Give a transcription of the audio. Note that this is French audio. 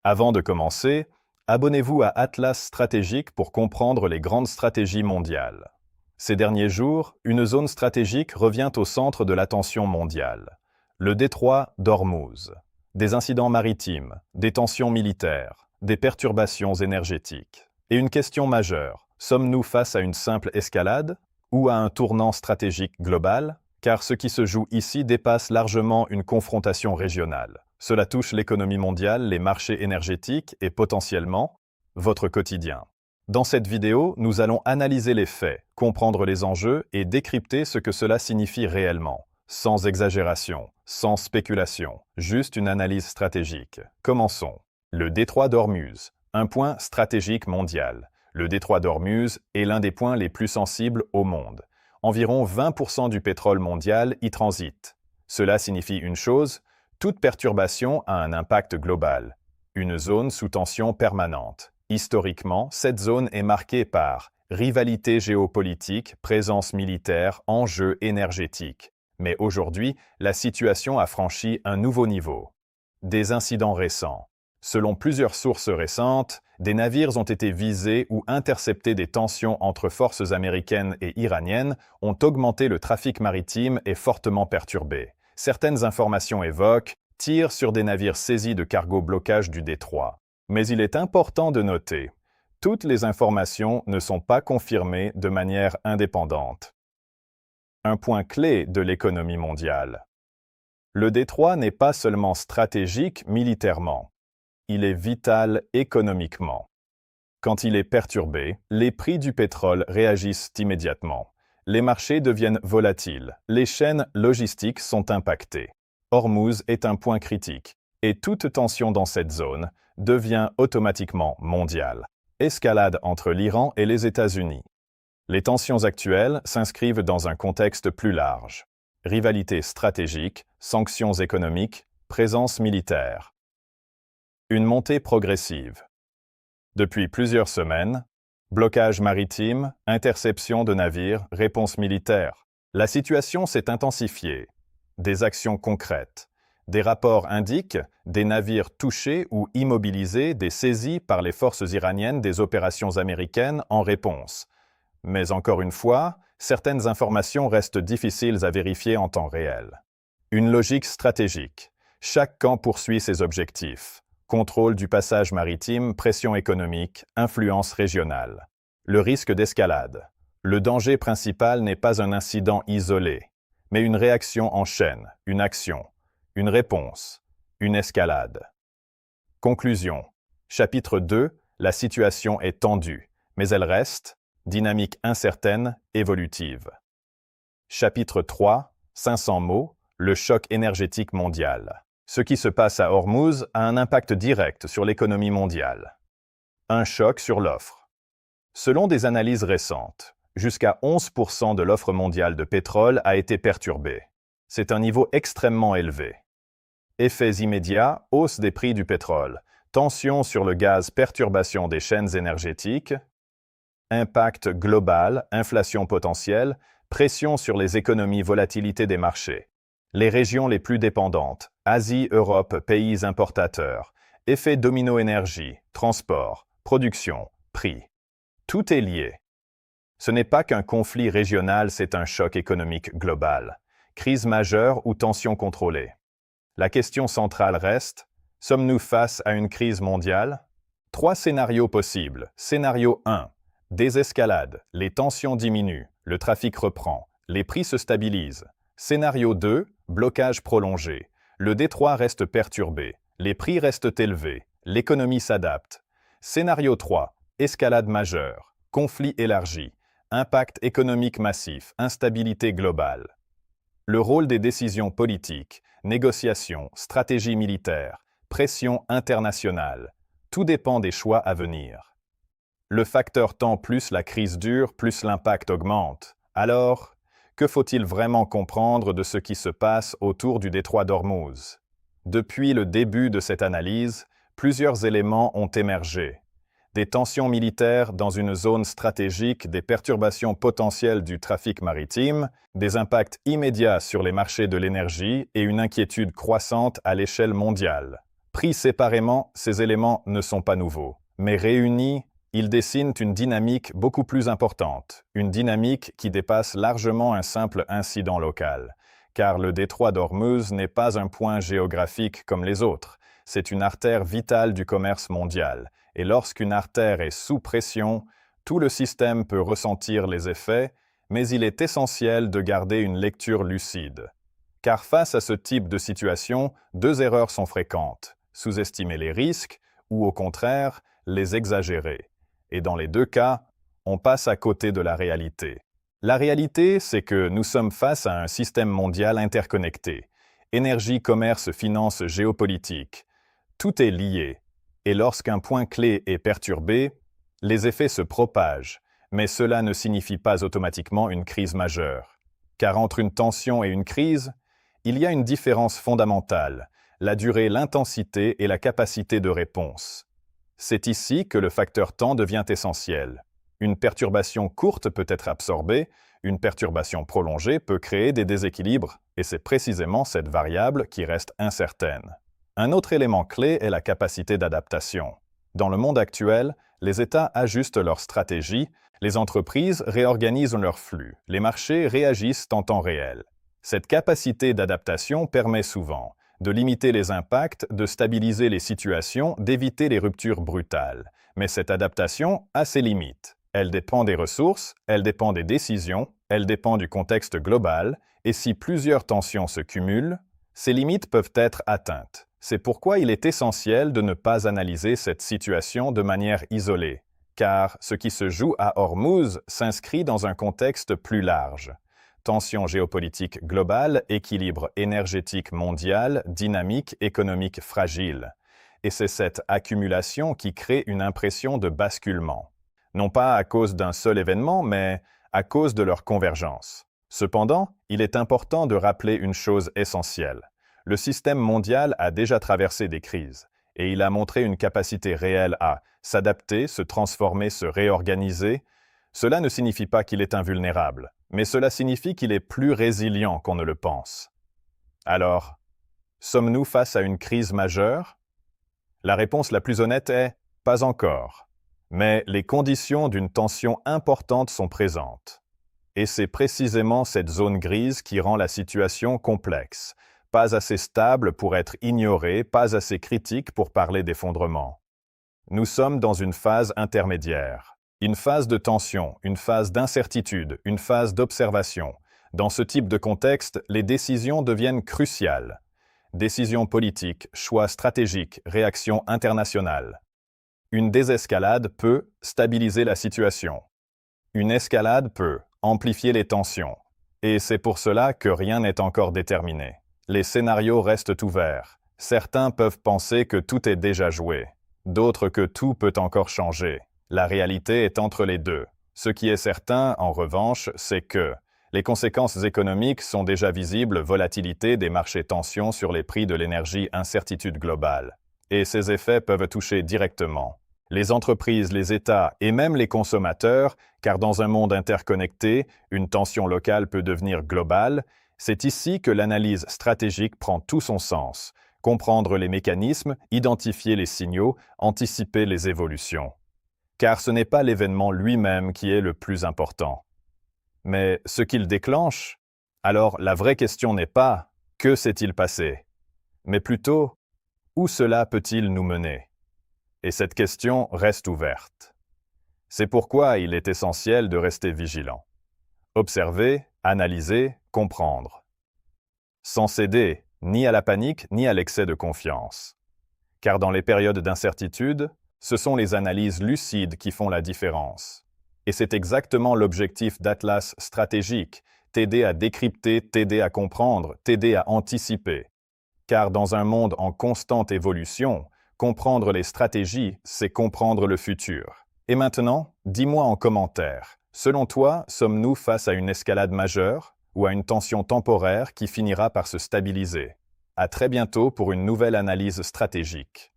Avant de commencer, abonnez-vous à Atlas Stratégique pour comprendre les grandes stratégies mondiales. Ces derniers jours, une zone stratégique revient au centre de l'attention mondiale. Le détroit d'Ormuz. Des incidents maritimes, des tensions militaires, des perturbations énergétiques. Et une question majeure, sommes-nous face à une simple escalade ou à un tournant stratégique global? Car ce qui se joue ici dépasse largement une confrontation régionale. Cela touche l'économie mondiale, les marchés énergétiques et potentiellement votre quotidien. Dans cette vidéo, nous allons analyser les faits, comprendre les enjeux et décrypter ce que cela signifie réellement. Sans exagération, sans spéculation, juste une analyse stratégique. Commençons. Le détroit d'Ormuz, un point stratégique mondial. Le détroit d'Ormuz est l'un des points les plus sensibles au monde. Environ 20% du pétrole mondial y transite. Cela signifie une chose, toute perturbation a un impact global. Une zone sous tension permanente. Historiquement, cette zone est marquée par rivalité géopolitique, présence militaire, enjeux énergétiques. Mais aujourd'hui, la situation a franchi un nouveau niveau. Des incidents récents. Selon plusieurs sources récentes, des navires ont été visés ou interceptés. Des tensions entre forces américaines et iraniennes ont augmenté le trafic maritime et fortement perturbé. Certaines informations évoquent tirs sur des navires saisis de cargo blocage du détroit. Mais il est important de noter, toutes les informations ne sont pas confirmées de manière indépendante. Un point clé de l'économie mondiale. Le détroit n'est pas seulement stratégique militairement, il est vital économiquement. Quand il est perturbé, les prix du pétrole réagissent immédiatement. Les marchés deviennent volatiles, les chaînes logistiques sont impactées. Ormuz est un point critique, et toute tension dans cette zone devient automatiquement mondiale. Escalade entre l'Iran et les États-Unis. Les tensions actuelles s'inscrivent dans un contexte plus large. Rivalité stratégique, sanctions économiques, présence militaire. Une montée progressive. Depuis plusieurs semaines, blocage maritime, interception de navires, réponse militaire. La situation s'est intensifiée. Des actions concrètes. Des rapports indiquent des navires touchés ou immobilisés, des saisies par les forces iraniennes, des opérations américaines en réponse. Mais encore une fois, certaines informations restent difficiles à vérifier en temps réel. Une logique stratégique. Chaque camp poursuit ses objectifs. Contrôle du passage maritime, pression économique, influence régionale. Le risque d'escalade. Le danger principal n'est pas un incident isolé, mais une réaction en chaîne, une action. Une réponse, une escalade. Conclusion. Chapitre 2. La situation est tendue, mais elle reste, dynamique incertaine, évolutive. Chapitre 3. 500 mots. Le choc énergétique mondial. Ce qui se passe à Ormuz a un impact direct sur l'économie mondiale. Un choc sur l'offre. Selon des analyses récentes, jusqu'à 11% de l'offre mondiale de pétrole a été perturbée. C'est un niveau extrêmement élevé. Effets immédiats, hausse des prix du pétrole, tension sur le gaz, perturbation des chaînes énergétiques, impact global, inflation potentielle, pression sur les économies, volatilité des marchés. Les régions les plus dépendantes, Asie, Europe, pays importateurs, effet domino énergie, transport, production, prix. Tout est lié. Ce n'est pas qu'un conflit régional, c'est un choc économique global. Crise majeure ou tension contrôlée. La question centrale reste, sommes-nous face à une crise mondiale? 3 scénarios possibles. Scénario 1. Désescalade, les tensions diminuent, le trafic reprend, les prix se stabilisent. Scénario 2. Blocage prolongé. Le détroit reste perturbé, les prix restent élevés, l'économie s'adapte. Scénario 3. Escalade majeure, conflit élargi, impact économique massif, instabilité globale. Le rôle des décisions politiques, négociations, stratégie militaire, pression internationale, tout dépend des choix à venir. Le facteur temps plus la crise dure, plus l'impact augmente. Alors, que faut-il vraiment comprendre de ce qui se passe autour du détroit d'Ormuz? Depuis le début de cette analyse, plusieurs éléments ont émergé. Des tensions militaires dans une zone stratégique, des perturbations potentielles du trafic maritime, des impacts immédiats sur les marchés de l'énergie et une inquiétude croissante à l'échelle mondiale. Pris séparément, ces éléments ne sont pas nouveaux, mais réunis, ils dessinent une dynamique beaucoup plus importante, une dynamique qui dépasse largement un simple incident local. Car le détroit d'Ormuz n'est pas un point géographique comme les autres, c'est une artère vitale du commerce mondial, et lorsqu'une artère est sous pression, tout le système peut ressentir les effets, mais il est essentiel de garder une lecture lucide. Car face à ce type de situation, deux erreurs sont fréquentes, sous-estimer les risques ou au contraire, les exagérer. Et dans les deux cas, on passe à côté de la réalité. La réalité, c'est que nous sommes face à un système mondial interconnecté. Énergie, commerce, finance, géopolitique. Tout est lié. Et lorsqu'un point clé est perturbé, les effets se propagent. Mais cela ne signifie pas automatiquement une crise majeure. Car entre une tension et une crise, il y a une différence fondamentale, la durée, l'intensité et la capacité de réponse. C'est ici que le facteur temps devient essentiel. Une perturbation courte peut être absorbée, une perturbation prolongée peut créer des déséquilibres, et c'est précisément cette variable qui reste incertaine. Un autre élément clé est la capacité d'adaptation. Dans le monde actuel, les États ajustent leur stratégie, les entreprises réorganisent leurs flux, les marchés réagissent en temps réel. Cette capacité d'adaptation permet souvent de limiter les impacts, de stabiliser les situations, d'éviter les ruptures brutales. Mais cette adaptation a ses limites. Elle dépend des ressources, elle dépend des décisions, elle dépend du contexte global, et si plusieurs tensions se cumulent, ces limites peuvent être atteintes. C'est pourquoi il est essentiel de ne pas analyser cette situation de manière isolée, car ce qui se joue à Ormuz s'inscrit dans un contexte plus large. Tension géopolitique globale, équilibre énergétique mondial, dynamique économique fragile. Et c'est cette accumulation qui crée une impression de basculement. Non pas à cause d'un seul événement, mais à cause de leur convergence. Cependant, il est important de rappeler une chose essentielle. Le système mondial a déjà traversé des crises, et il a montré une capacité réelle à s'adapter, se transformer, se réorganiser. Cela ne signifie pas qu'il est invulnérable, mais cela signifie qu'il est plus résilient qu'on ne le pense. Alors, sommes-nous face à une crise majeure? La réponse la plus honnête est « pas encore ». Mais les conditions d'une tension importante sont présentes. Et c'est précisément cette zone grise qui rend la situation complexe, pas assez stable pour être ignorée, pas assez critique pour parler d'effondrement. Nous sommes dans une phase intermédiaire. Une phase de tension, une phase d'incertitude, une phase d'observation. Dans ce type de contexte, les décisions deviennent cruciales. Décisions politiques, choix stratégiques, réactions internationales. Une désescalade peut stabiliser la situation. Une escalade peut amplifier les tensions. Et c'est pour cela que rien n'est encore déterminé. Les scénarios restent ouverts. Certains peuvent penser que tout est déjà joué. D'autres que tout peut encore changer. La réalité est entre les deux. Ce qui est certain, en revanche, c'est que les conséquences économiques sont déjà visibles, volatilité des marchés, tensions sur les prix de l'énergie, incertitude globale. Et ces effets peuvent toucher directement les entreprises, les États et même les consommateurs, car dans un monde interconnecté, une tension locale peut devenir globale. C'est ici que l'analyse stratégique prend tout son sens. Comprendre les mécanismes, identifier les signaux, anticiper les évolutions. Car ce n'est pas l'événement lui-même qui est le plus important, mais ce qu'il déclenche. Alors la vraie question n'est pas « que s'est-il passé ?», mais plutôt « où cela peut-il nous mener ?» Et cette question reste ouverte. C'est pourquoi il est essentiel de rester vigilant. Observer, analyser, comprendre. Sans céder ni à la panique ni à l'excès de confiance. Car dans les périodes d'incertitude, ce sont les analyses lucides qui font la différence. Et c'est exactement l'objectif d'Atlas stratégique, t'aider à décrypter, t'aider à comprendre, t'aider à anticiper. Car dans un monde en constante évolution, comprendre les stratégies, c'est comprendre le futur. Et maintenant, dis-moi en commentaire, selon toi, sommes-nous face à une escalade majeure ou à une tension temporaire qui finira par se stabiliser? À très bientôt pour une nouvelle analyse stratégique.